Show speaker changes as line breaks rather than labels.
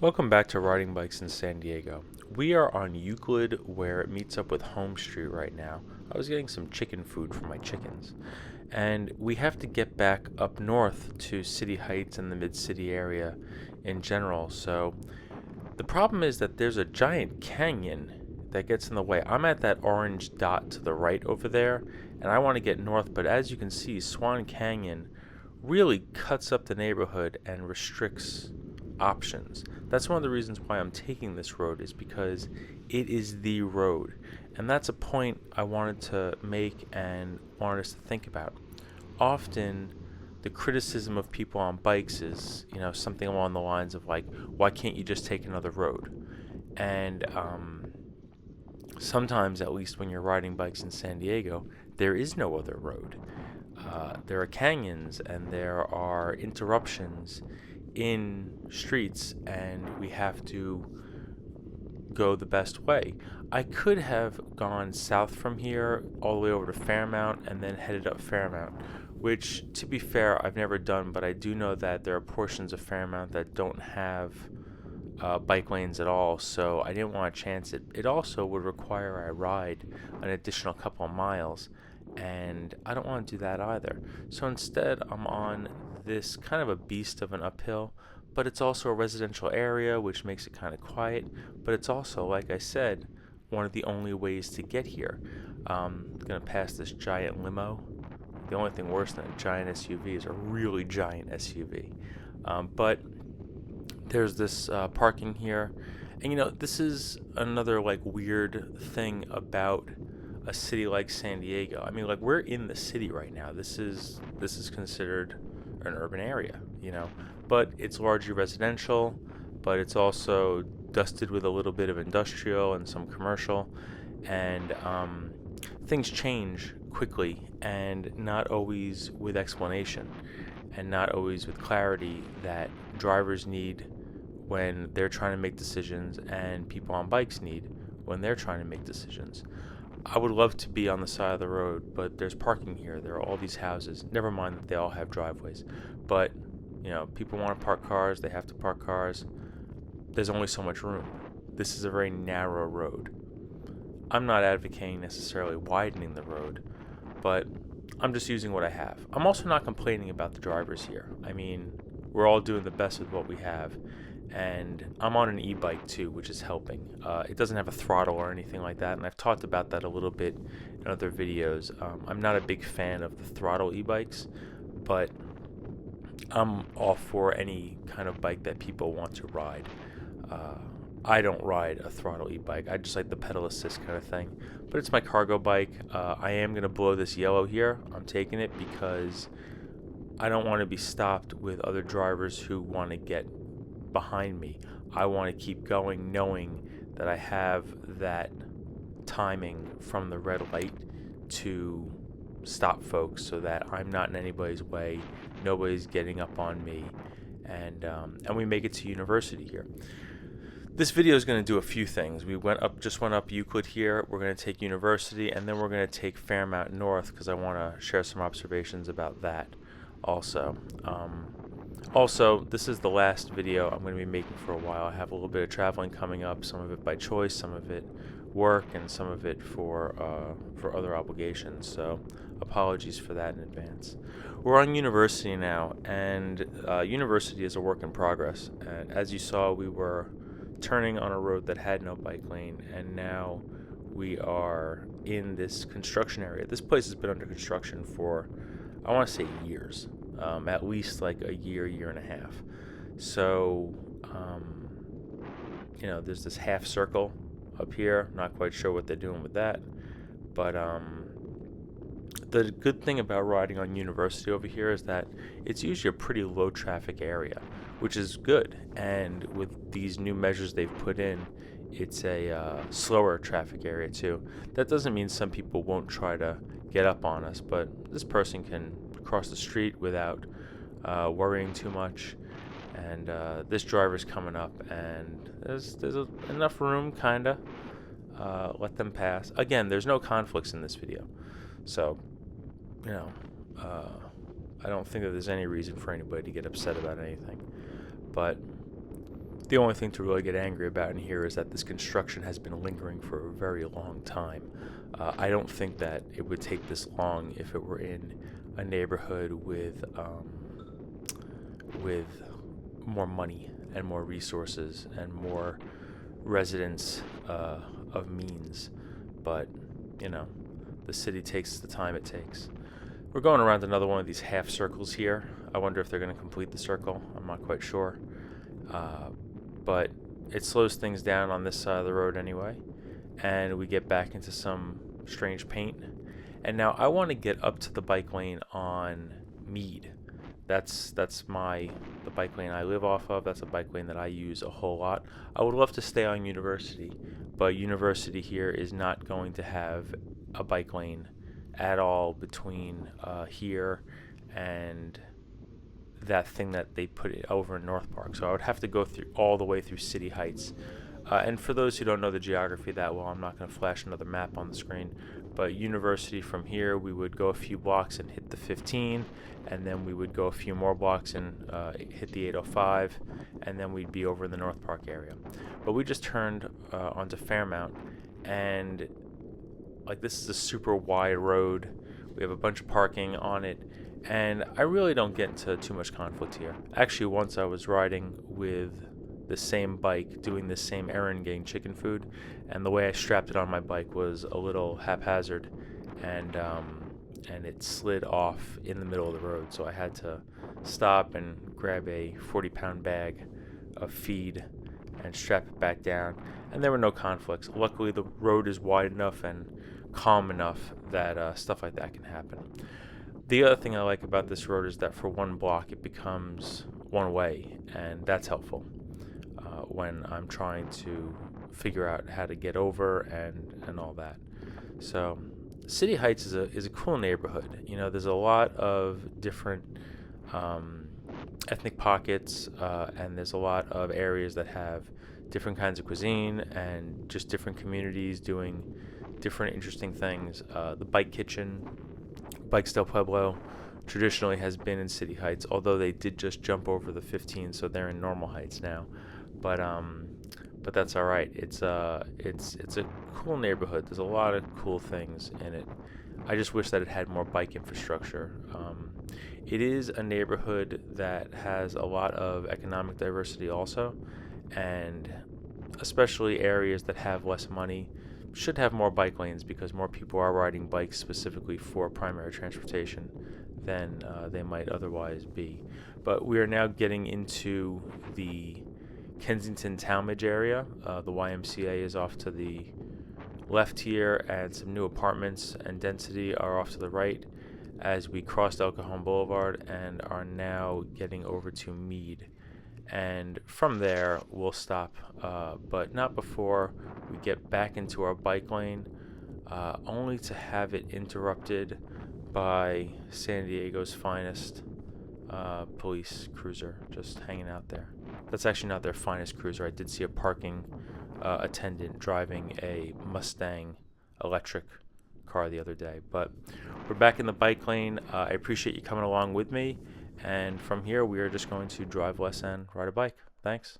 Welcome back to Riding Bikes in San Diego. We are on Euclid where it meets up with Home Street right now. I was getting some chicken food for my chickens. And we have to get back up north to City Heights and the Mid-City area in general. So the problem is that there's a giant canyon that gets in the way. I'm at that orange dot to the right over there, and I want to get north, but as you can see, Swan Canyon really cuts up the neighborhood and restricts options. That's one of the reasons why I'm taking this road, is because it is the road. And that's a point I wanted to make and wanted us to think about. Often the criticism of people on bikes is, something along the lines of like, why can't you just take another road? And sometimes, at least when you're riding bikes in San Diego, there is no other road. There are canyons and there are interruptions in streets, and we have to go the best way. I could have gone south from here all the way over to Fairmount and then headed up Fairmount, which, to be fair, I've never done, but I do know that there are portions of Fairmount that don't have bike lanes at all, so I didn't want to chance it. It also would require I ride an additional couple of miles, and I don't want to do that either. So instead, I'm on this kind of a beast of an uphill, but it's also a residential area, which makes it kind of quiet, but it's also, like I said, one of the only ways to get here. I'm going to pass this giant limo. The only thing worse than a giant SUV is a really giant SUV. But there's this parking here, and this is another weird thing about a city like San Diego. I mean, we're in the city right now. This is considered an urban area, but it's largely residential, but it's also dusted with a little bit of industrial and some commercial, and things change quickly and not always with explanation and not always with clarity that drivers need when they're trying to make decisions and people on bikes need when they're trying to make decisions. I would love to be on the side of the road, but there's parking here. There are all these houses. Never mind that they all have driveways. But, people want to park cars. They have to park cars. There's only so much room. This is a very narrow road. I'm not advocating necessarily widening the road, but I'm just using what I have. I'm also not complaining about the drivers here. I mean, we're all doing the best with what we have. And I'm on an e-bike too, which is helping. It doesn't have a throttle or anything like that, and I've talked about that a little bit in other videos. I'm not a big fan of the throttle e-bikes, but I'm all for any kind of bike that people want to ride. I don't ride a throttle e-bike. I just like the pedal assist kind of thing. But it's my cargo bike. I am going to blow this yellow here. I'm taking it because I don't want to be stopped with other drivers who want to get behind me. I want to keep going knowing that I have that timing from the red light to stop folks so that I'm not in anybody's way, nobody's getting up on me, and we make it to University here. This video is going to do a few things. We just went up Euclid here. We're going to take University, and then we're going to take Fairmount North because I want to share some observations about that also. Also, this is the last video I'm going to be making for a while. I have a little bit of traveling coming up, some of it by choice, some of it work, and some of it for other obligations. So apologies for that in advance. We're on University now, and University is a work in progress. And as you saw, we were turning on a road that had no bike lane, and now we are in this construction area. This place has been under construction for, I want to say, years. At least a year and a half. So, there's this half circle up here. Not quite sure what they're doing with that. But the good thing about riding on University over here is that it's usually a pretty low traffic area, which is good. And with these new measures they've put in, it's a slower traffic area too. That doesn't mean some people won't try to get up on us, but this person can cross the street without worrying too much, and this driver's coming up, and there's enough room, kinda. Let them pass. Again, there's no conflicts in this video, so I don't think that there's any reason for anybody to get upset about anything. But The only thing to really get angry about in here is that this construction has been lingering for a very long time. I don't think that it would take this long if it were in a neighborhood with more money and more resources and more residents of means. But, you know, the city takes the time it takes. We're going around another one of these half circles here. I wonder if they're going to complete the circle. I'm not quite sure. But it slows things down on this side of the road anyway. And we get back into some strange paint. And now I want to get up to the bike lane on Meade. That's the bike lane I live off of. That's a bike lane that I use a whole lot. I would love to stay on University, but University here is not going to have a bike lane at all between here and that thing that they put it over in North Park. So I would have to go through all the way through City Heights. And for those who don't know the geography that well, I'm not going to flash another map on the screen. But University from here, we would go a few blocks and hit the 15, and then we would go a few more blocks and hit the 805, and then we'd be over in the North Park area. But we just turned onto Fairmount, and like this is a super wide road. We have a bunch of parking on it, and I really don't get into too much conflict here. Actually, once I was riding with the same bike, doing the same errand, getting chicken food, and the way I strapped it on my bike was a little haphazard, and it slid off in the middle of the road. So I had to stop and grab a 40-pound bag of feed and strap it back down, and there were no conflicts. Luckily, the road is wide enough and calm enough that stuff like that can happen. The other thing I like about this road is that for one block it becomes one way, and that's helpful when I'm trying to figure out how to get over and all that. So City Heights is a cool neighborhood. You know, there's a lot of different ethnic pockets, and there's a lot of areas that have different kinds of cuisine and just different communities doing different interesting things. The Bike Kitchen, Bikes del Pueblo, traditionally has been in City Heights, although they did just jump over the 15, so they're in Normal Heights now. But that's all right. It's a cool neighborhood. There's a lot of cool things in it. I just wish that it had more bike infrastructure. It is a neighborhood that has a lot of economic diversity also, and especially areas that have less money should have more bike lanes because more people are riding bikes specifically for primary transportation than they might otherwise be. But we are now getting into the Kensington Talmadge area. The YMCA is off to the left here, and some new apartments and density are off to the right as we crossed El Cajon Boulevard and are now getting over to Meade. And from there, we'll stop, but not before we get back into our bike lane, only to have it interrupted by San Diego's finest police cruiser just hanging out there. That's actually not their finest cruiser. I did see a parking attendant driving a Mustang electric car the other day. But we're back in the bike lane. I appreciate you coming along with me. And from here, we are just going to drive less and ride a bike. Thanks.